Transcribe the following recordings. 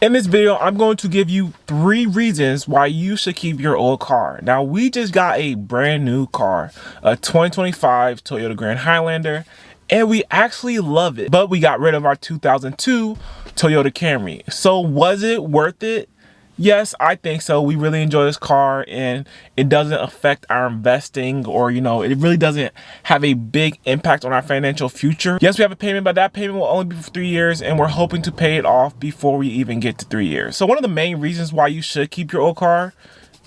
In this video, I'm going to give you 3 reasons why you should keep your old car. Now, we just got a brand new car, a 2025 Toyota Grand Highlander, and we actually love it, but we got rid of our 2002 Toyota Camry. So was it worth it? Yes, I think so. We really enjoy this car and it doesn't affect our investing, or, it really doesn't have a big impact on our financial future. Yes, we have a payment, but that payment will only be for 3 years and we're hoping to pay it off before we even get to 3 years. So one of the main reasons why you should keep your old car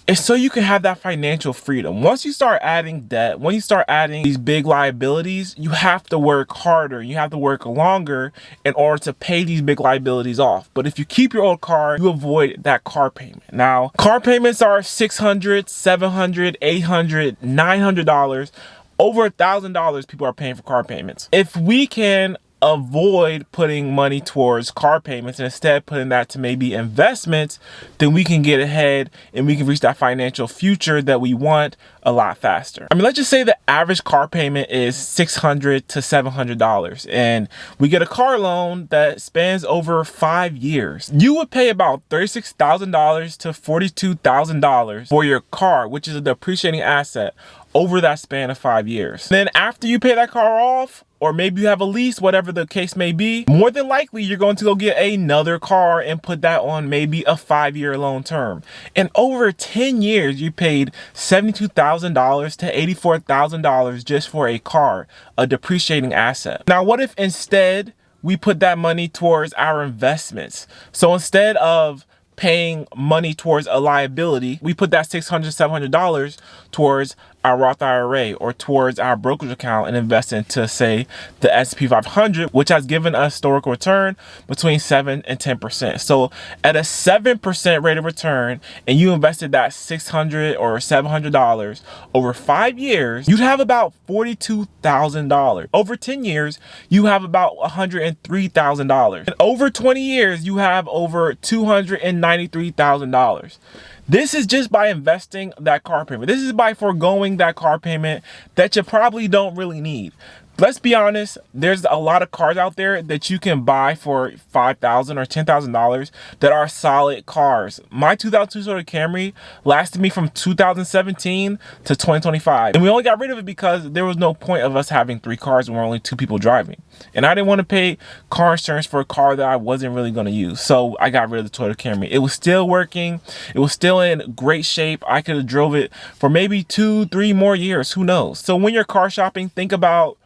is so you can have that financial freedom. Once you start adding debt, when you start adding these big liabilities, you have to work harder. You have to work longer in order to pay these big liabilities off. But if you keep your old car, you avoid that car payment. Now, car payments are $600, $700, $800, $900. Over $1,000 people are paying for car payments. If we can avoid putting money towards car payments and instead putting that to maybe investments, then we can get ahead and we can reach that financial future that we want a lot faster. I mean, let's just say the average car payment is $600 to $700 and we get a car loan that spans over 5 years. You would pay about $36,000 to $42,000 for your car, which is a depreciating asset, over that span of 5 years. Then after you pay that car off, or maybe you have a lease, whatever the case may be, more than likely you're going to go get another car and put that on maybe a 5-year loan term. And over 10 years, you paid $72,000 to $84,000 just for a car, a depreciating asset. Now, what if instead we put that money towards our investments? So instead of paying money towards a liability, we put that $600, $700 towards our Roth IRA or towards our brokerage account and invest into, say, the S&P 500, which has given us historical return between 7 and 10%. So at a 7% rate of return, and you invested that $600 or $700 over 5 years, you'd have about $42,000. Over 10 years, you have about $103,000. And over 20 years, you have over $293,000. This is just by investing that car payment. This is by foregoing that car payment that you probably don't really need. Let's be honest, there's a lot of cars out there that you can buy for $5,000 or $10,000 that are solid cars. My 2002 Toyota Camry lasted me from 2017 to 2025. And we only got rid of it because there was no point of us having 3 cars when we're only 2 people driving. And I didn't want to pay car insurance for a car that I wasn't really going to use. So I got rid of the Toyota Camry. It was still working. It was still in great shape. I could have drove it for maybe 2-3 more years. Who knows? So when you're car shopping, think about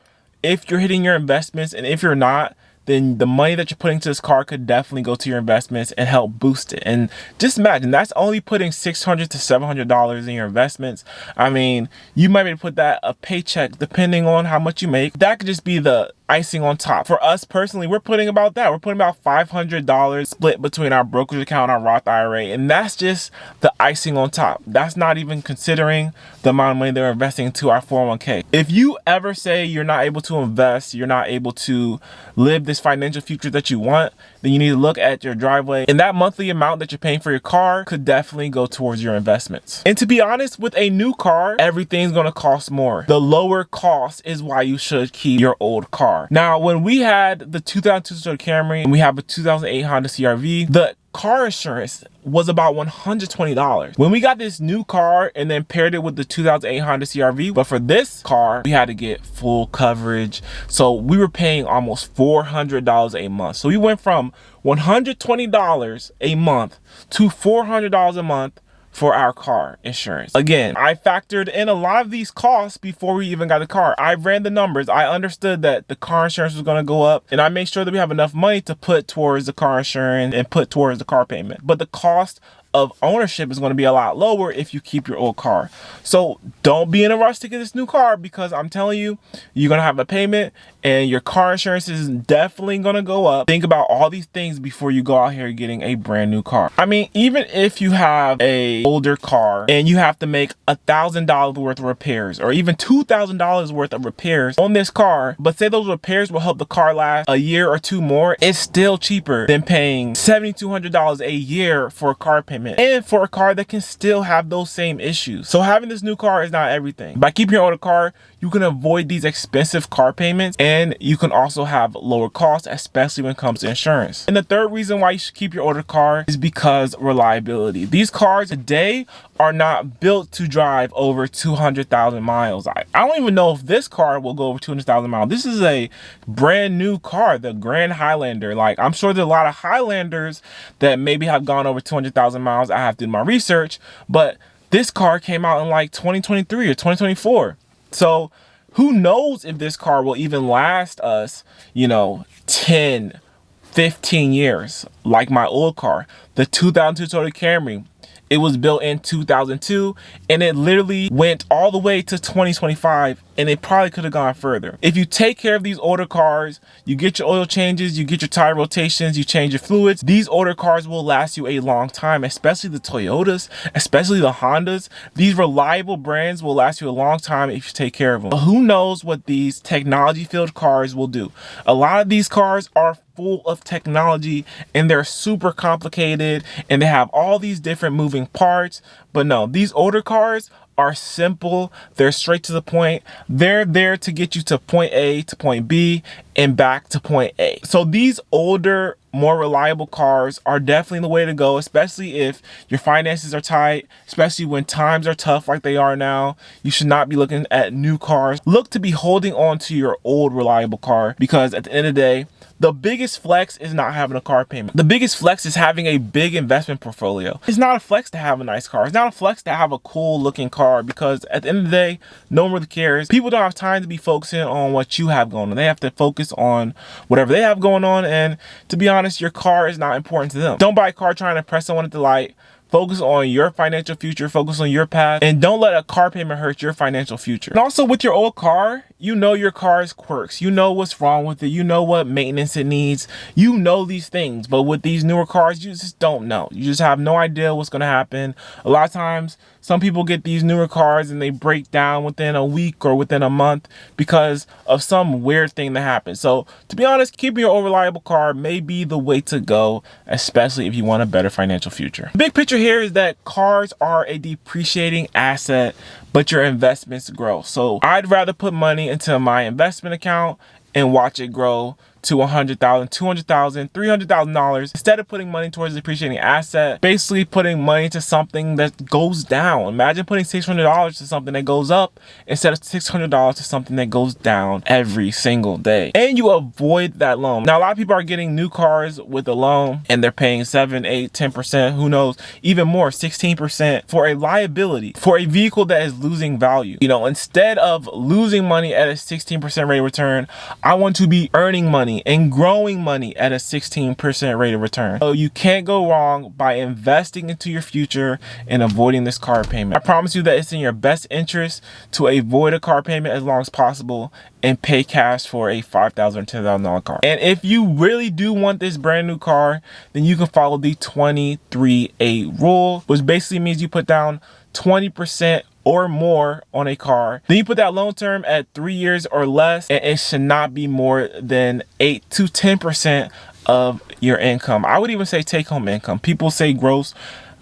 if you're hitting your investments, and if you're not, then the money that you're putting to this car could definitely go to your investments and help boost it. And just imagine, that's only putting $600 to $700 in your investments. I mean, you might be able to put that a paycheck depending on how much you make. That could just be the icing on top. For us personally, we're putting about that. We're putting about $500 split between our brokerage account and our Roth IRA. And that's just the icing on top. That's not even considering the amount of money they're investing into our 401k. If you ever say you're not able to invest, you're not able to live this financial future that you want, then you need to look at your driveway. And that monthly amount that you're paying for your car could definitely go towards your investments. And to be honest, with a new car, everything's gonna cost more. The lower cost is why you should keep your old car. Now, when we had the 2002 Toyota Camry and we have a 2008 Honda CR-V, the car insurance was about $120. When we got this new car and then paired it with the 2008 Honda CR-V, but for this car, we had to get full coverage. So we were paying almost $400 a month. So we went from $120 a month to $400 a month for our car insurance. Again, I factored in a lot of these costs before we even got the car. I ran the numbers. I understood that the car insurance was going to go up, and I made sure that we have enough money to put towards the car insurance and put towards the car payment. But the cost of ownership is going to be a lot lower if you keep your old car. So don't be in a rush to get this new car, because I'm telling you, you're going to have a payment and your car insurance is definitely going to go up. Think about all these things before you go out here getting a brand new car. I mean, even if you have a older car and you have to make $1,000 worth of repairs or even $2,000 worth of repairs on this car, but say those repairs will help the car last a year or 2 more, it's still cheaper than paying $7,200 a year for a car payment. payment and for a car that can still have those same issues. So having this new car is not everything. By keeping your older car, you can avoid these expensive car payments, and you can also have lower costs, especially when it comes to insurance. And the third reason why you should keep your older car is because reliability. These cars today are not built to drive over 200,000 miles. I don't even know if this car will go over 200,000 miles. This is a brand new car, the Grand Highlander. Like, I'm sure there's a lot of Highlanders that maybe have gone over 200,000 miles. I have to do my research, but this car came out in like 2023 or 2024. So who knows if this car will even last us, 10, 15 years, like my old car, the 2002 Toyota Camry. It was built in 2002 and it literally went all the way to 2025, and it probably could have gone further. If you take care of these older cars, you get your oil changes, you get your tire rotations, you change your fluids, these older cars will last you a long time, especially the Toyotas, especially the Hondas. These reliable brands will last you a long time if you take care of them. But who knows what these technology-filled cars will do? A lot of these cars are full of technology and they're super complicated and they have all these different moving parts. But no, these older cars are simple. They're straight to the point. They're there to get you to point A to point B and back to point A. So these older, more reliable cars are definitely the way to go, especially if your finances are tight, especially when times are tough like they are now. You should not be looking at new cars. Look to be holding on to your old reliable car, because at the end of the day, the biggest flex is not having a car payment. The biggest flex is having a big investment portfolio. It's not a flex to have a nice car. It's not a flex to have a cool looking car, because at the end of the day, no one really cares. People don't have time to be focusing on what you have going on. They have to focus on whatever they have going on. And to be honest, your car is not important to them. Don't buy a car trying to impress someone at the light. Focus on your financial future, focus on your path, and don't let a car payment hurt your financial future. And also with your old car, you know your car's quirks. You know what's wrong with it. You know what maintenance it needs. You know these things. But with these newer cars, you just don't know. You just have no idea what's going to happen. A lot of times, some people get these newer cars and they break down within a week or within a month because of some weird thing that happens. So to be honest, keeping your old reliable car may be the way to go, especially if you want a better financial future. The big picture here is that cars are a depreciating asset, but your investments grow. So I'd rather put money into my investment account and watch it grow to $100,000, $200,000, $300,000 instead of putting money towards a depreciating asset, basically putting money to something that goes down. Imagine putting $600 to something that goes up instead of $600 to something that goes down every single day. And you avoid that loan. Now, a lot of people are getting new cars with a loan and they're paying 7, 8, 10%, who knows, even more, 16% for a liability, for a vehicle that is losing value. Instead of losing money at a 16% rate of return, I want to be earning money and growing money at a 16% rate of return. So you can't go wrong by investing into your future and avoiding this car payment. I promise you that it's in your best interest to avoid a car payment as long as possible and pay cash for a $5,000 or $10,000 car. And if you really do want this brand new car, then you can follow the 23-8 rule, which basically means you put down 20% or more on a car. Then you put that loan term at 3 years or less, and it should not be more than 8 to 10% of your income. I would even say take home income. People say gross.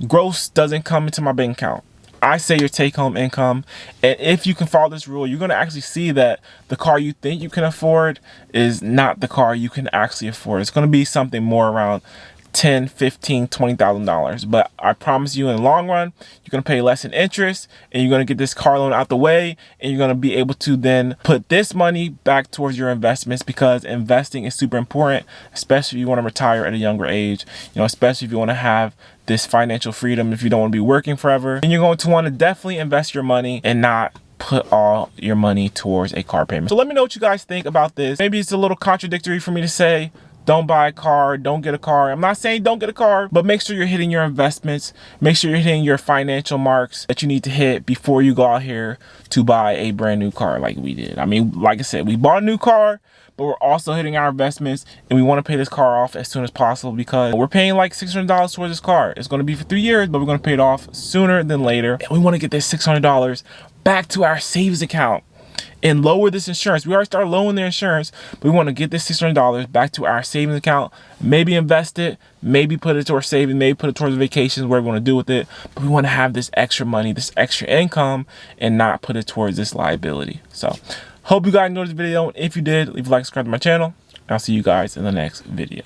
Gross doesn't come into my bank account. I say your take home income. And if you can follow this rule, you're going to actually see that the car you think you can afford is not the car you can actually afford. It's going to be something more around $10,000, $15,000, $20,000. But I promise you, in the long run, you're going to pay less in interest and you're going to get this car loan out the way, and you're going to be able to then put this money back towards your investments, because investing is super important, especially if you want to retire at a younger age, especially if you want to have this financial freedom, if you don't want to be working forever. And you're going to want to definitely invest your money and not put all your money towards a car payment. So let me know what you guys think about this. Maybe it's a little contradictory for me to say, don't buy a car, don't get a car. I'm not saying don't get a car, but make sure you're hitting your investments. Make sure you're hitting your financial marks that you need to hit before you go out here to buy a brand new car like we did. I mean, like I said, we bought a new car, but we're also hitting our investments, and we want to pay this car off as soon as possible, because we're paying like $600 towards this car. It's going to be for 3 years, but we're going to pay it off sooner than later. And we want to get this $600 back to our savings account. and lower this insurance. We already started lowering the insurance, but we want to get this $600 back to our savings account, maybe invest it, maybe put it towards saving, maybe put it towards vacations, whatever we want to do with it. But we want to have this extra money, this extra income, and not put it towards this liability. So hope you guys enjoyed this video. If you did, leave a like, subscribe to my channel. I'll see you guys in the next video.